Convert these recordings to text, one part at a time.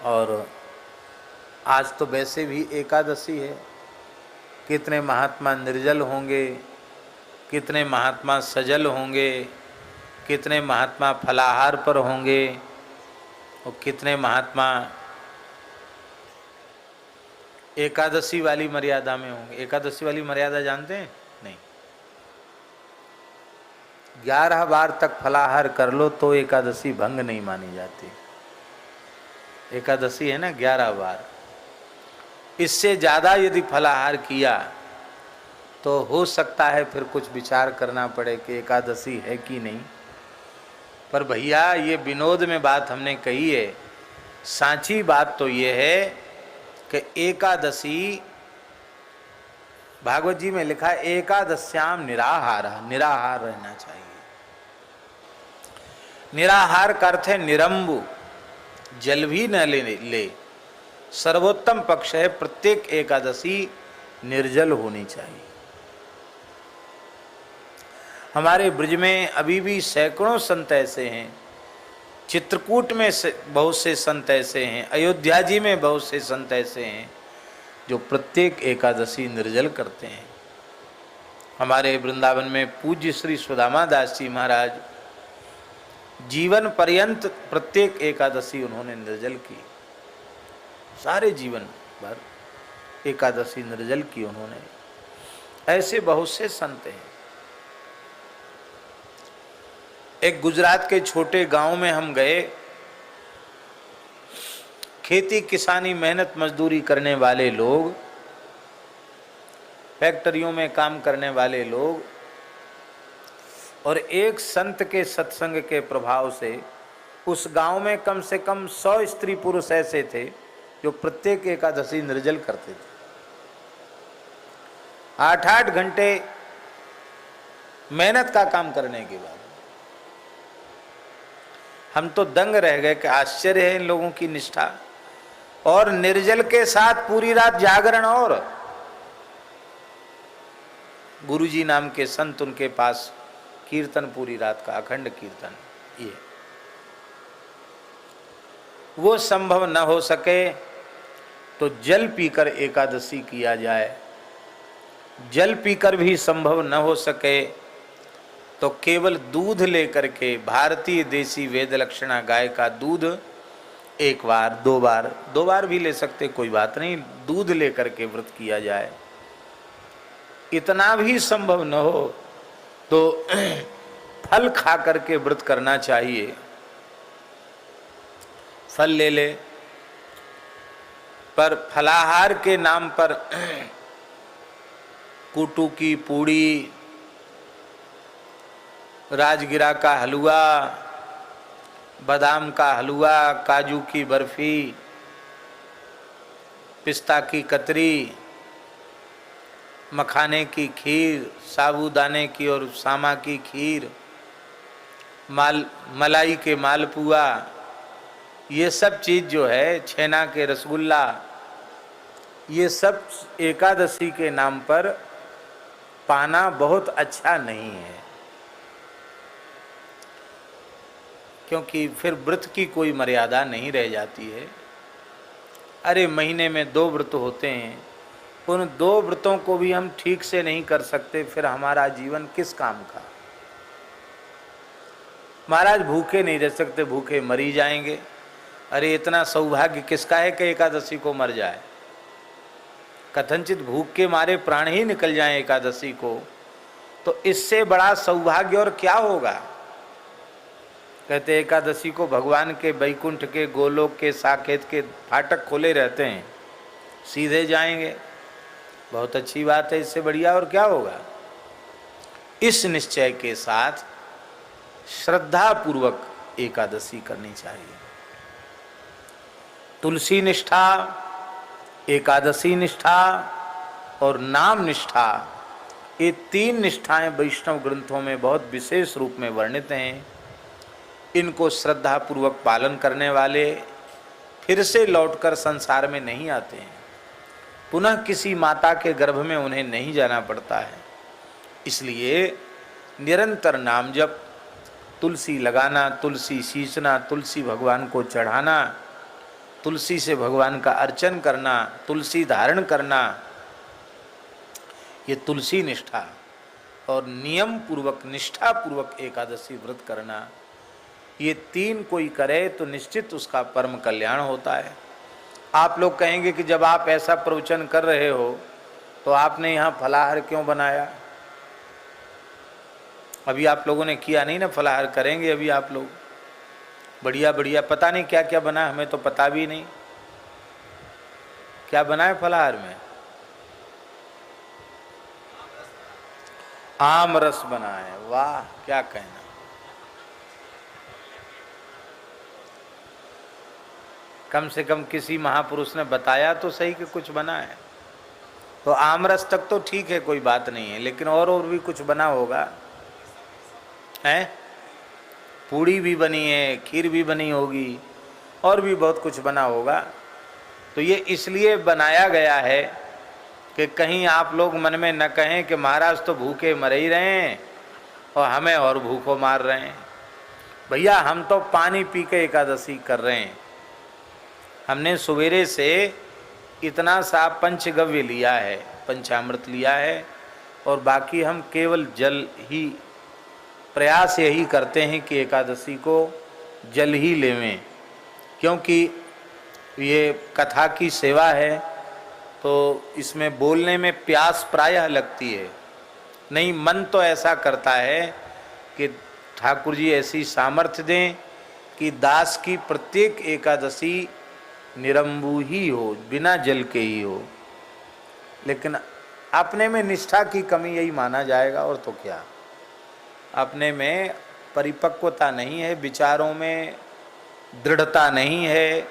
और आज तो वैसे भी एकादशी है। कितने महात्मा निर्जल होंगे, कितने महात्मा सजल होंगे, कितने महात्मा फलाहार पर होंगे और कितने महात्मा एकादशी वाली मर्यादा में होंगे। एकादशी वाली मर्यादा जानते हैं? नहीं। 11 बार तक फलाहार कर लो तो एकादशी भंग नहीं मानी जाती। एकादशी है ना 11 बार, इससे ज़्यादा यदि फलाहार किया तो हो सकता है फिर कुछ विचार करना पड़े कि एकादशी है कि नहीं। पर भैया ये विनोद में बात हमने कही है, सांची बात तो ये है कि एकादशी, भागवत जी में लिखा है एकादश्याम निराहार, निराहार रहना चाहिए। निराहार का अर्थ है निरंबु, जल भी न ले। सर्वोत्तम पक्ष है प्रत्येक एकादशी निर्जल होनी चाहिए। हमारे ब्रज में अभी भी सैकड़ों संत ऐसे हैं, चित्रकूट में बहुत से संत ऐसे हैं, अयोध्या जी में बहुत से संत ऐसे हैं जो प्रत्येक एकादशी निर्जल करते हैं। हमारे वृंदावन में पूज्य श्री सुदामा दास जी महाराज जीवन पर्यंत प्रत्येक एकादशी उन्होंने निर्जल की, सारे जीवन भर एकादशी निर्जल की उन्होंने। ऐसे बहुत से संत हैं। एक गुजरात के छोटे गांव में हम गए। खेती किसानी मेहनत मजदूरी करने वाले लोग, फैक्ट्रियों में काम करने वाले लोग, और एक संत के सत्संग के प्रभाव से उस गांव में कम से कम 100 स्त्री पुरुष ऐसे थे जो प्रत्येक एकादशी निर्जल करते थे। 8-8 घंटे मेहनत का काम करने के बाद हम तो दंग रह गए कि आश्चर्य है इन लोगों की निष्ठा। और निर्जल के साथ पूरी रात जागरण, और गुरुजी नाम के संत उनके पास कीर्तन पूरी रात का, अखंड कीर्तन। ये वो संभव न हो सके तो जल पीकर एकादशी किया जाए। जल पीकर भी संभव न हो सके तो केवल दूध लेकर के, भारतीय देसी वेद लक्षणा गाय का दूध 1 बार 2 बार भी ले सकते, कोई बात नहीं, दूध लेकर के व्रत किया जाए। इतना भी संभव न हो तो फल खा करके व्रत करना चाहिए। फल ले ले, पर फलाहार के नाम पर कुटू की पूड़ी, राजगिरा का हलवा, बादाम का हलवा, काजू की बर्फी, पिस्ता की कतरी, मखाने की खीर, साबूदाने की और सामा की खीर, मलाई के मालपुआ, ये सब चीज़ जो है, छेना के रसगुल्ला, ये सब एकादशी के नाम पर पाना बहुत अच्छा नहीं है, क्योंकि फिर व्रत की कोई मर्यादा नहीं रह जाती है। अरे महीने में 2 व्रत होते हैं, उन 2 व्रतों को भी हम ठीक से नहीं कर सकते, फिर हमारा जीवन किस काम का। महाराज भूखे नहीं रह सकते, भूखे मरी जाएंगे। अरे इतना सौभाग्य किसका है कि एकादशी को मर जाए। कथनचित भूख के मारे प्राण ही निकल जाएं एकादशी को, तो इससे बड़ा सौभाग्य और क्या होगा। कहते एकादशी को भगवान के बैकुंठ के, गोलोक के, साकेत के फाटक खोले रहते हैं, सीधे जाएंगे। बहुत अच्छी बात है, इससे बढ़िया और क्या होगा। इस निश्चय के साथ श्रद्धा पूर्वक एकादशी करनी चाहिए। तुलसी निष्ठा, एकादशी निष्ठा और नाम निष्ठा, ये 3 निष्ठाएं वैष्णव ग्रंथों में बहुत विशेष रूप में वर्णित हैं। इनको श्रद्धा पूर्वक पालन करने वाले फिर से लौटकर संसार में नहीं आते हैं, पुनः किसी माता के गर्भ में उन्हें नहीं जाना पड़ता है। इसलिए निरंतर नाम जप, तुलसी लगाना, तुलसी सींचना, तुलसी भगवान को चढ़ाना, तुलसी से भगवान का अर्चन करना, तुलसी धारण करना, ये तुलसी निष्ठा और नियम पूर्वक निष्ठा पूर्वक एकादशी व्रत करना, ये तीन कोई करे तो निश्चित उसका परम कल्याण होता है। आप लोग कहेंगे कि जब आप ऐसा प्रवचन कर रहे हो तो आपने यहाँ फलाहार क्यों बनाया? अभी आप लोगों ने किया नहीं ना, फलाहार करेंगे अभी आप लोग। बढ़िया बढ़िया, पता नहीं क्या क्या बना, हमें तो पता भी नहीं क्या बना है फलाहार में। आम रस बना है, वाह क्या कहना। कम से कम किसी महापुरुष ने बताया तो सही कि कुछ बना है। तो आम रस तक तो ठीक है, कोई बात नहीं है, लेकिन और भी कुछ बना होगा है। पूड़ी भी बनी है, खीर भी बनी होगी, और भी बहुत कुछ बना होगा। तो ये इसलिए बनाया गया है कि कहीं आप लोग मन में न कहें कि महाराज तो भूखे मर ही रहे हैं और हमें और भूखों मार रहे हैं। भैया हम तो पानी पी के एकादशी कर रहे हैं। हमने सवेरे से इतना सा पंचगव्य लिया है, पंचामृत लिया है, और बाकी हम केवल जल ही, प्रयास यही करते हैं कि एकादशी को जल ही लेवें, क्योंकि ये कथा की सेवा है तो इसमें बोलने में प्यास प्रायः लगती है। नहीं, मन तो ऐसा करता है कि ठाकुर जी ऐसी सामर्थ्य दें कि दास की प्रत्येक एकादशी निरंबू ही हो, बिना जल के ही हो। लेकिन अपने में निष्ठा की कमी यही माना जाएगा, और तो क्या। अपने में परिपक्वता नहीं है, विचारों में दृढ़ता नहीं है,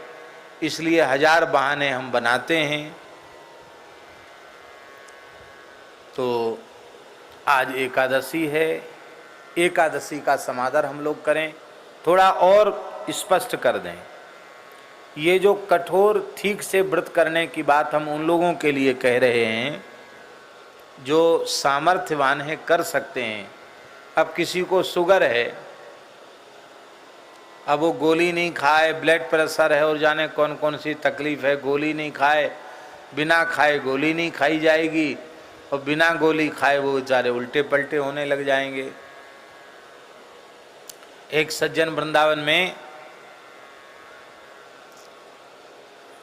इसलिए हजार बहाने हम बनाते हैं। तो आज एकादशी है, एकादशी का समादर हम लोग करें, थोड़ा और स्पष्ट कर दें। ये जो कठोर ठीक से व्रत करने की बात हम उन लोगों के लिए कह रहे हैं जो सामर्थ्यवान है, कर सकते हैं। अब किसी को शुगर है, अब वो गोली नहीं खाए, ब्लड प्रेशर है और जाने कौन कौन सी तकलीफ है, गोली नहीं खाए, बिना खाए गोली नहीं खाई जाएगी, और बिना गोली खाए वो बेचारे उल्टे पलटे होने लग जाएंगे। एक सज्जन वृंदावन में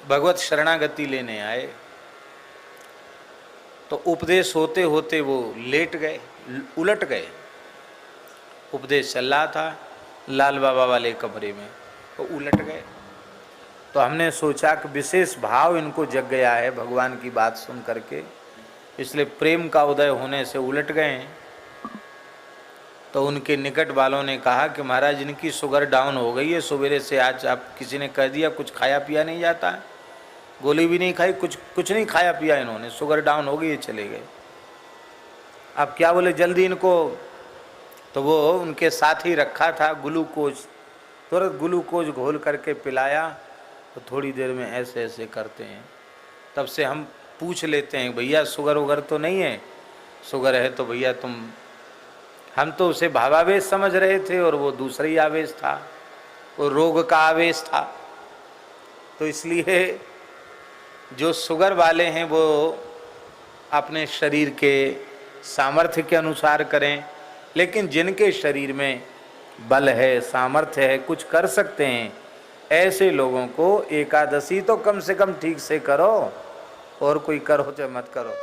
भगवत शरणागति लेने आए, तो उपदेश होते होते वो लेट गए, उलट गए। उपदेश चल रहा था लाल बाबा वाले कमरे में, तो उलट गए। तो हमने सोचा कि विशेष भाव इनको जग गया है भगवान की बात सुन करके, इसलिए प्रेम का उदय होने से उलट गए हैं। तो उनके निकट वालों ने कहा कि महाराज इनकी शुगर डाउन हो गई है, सवेरे से आज आप किसी ने कह दिया कुछ खाया पिया नहीं जाता है, गोली भी नहीं खाई, कुछ नहीं खाया पिया इन्होंने, शुगर डाउन हो गई, ये चले गए। अब क्या बोले, जल्दी इनको। तो वो उनके साथ ही रखा था ग्लूकोज, तुरंत ग्लूकोज घोल करके पिलाया। तो थोड़ी देर में ऐसे ऐसे करते हैं। तब से हम पूछ लेते हैं, भैया शुगर वगर तो नहीं है? शुगर है तो भैया हम तो उसे भावावेश समझ रहे थे और वो दूसरा ही आवेश था, वो रोग का आवेश था। तो इसलिए जो शुगर वाले हैं वो अपने शरीर के सामर्थ्य के अनुसार करें, लेकिन जिनके शरीर में बल है, सामर्थ्य है, कुछ कर सकते हैं, ऐसे लोगों को एकादशी तो कम से कम ठीक से करो, और कोई करो चाहे मत करो।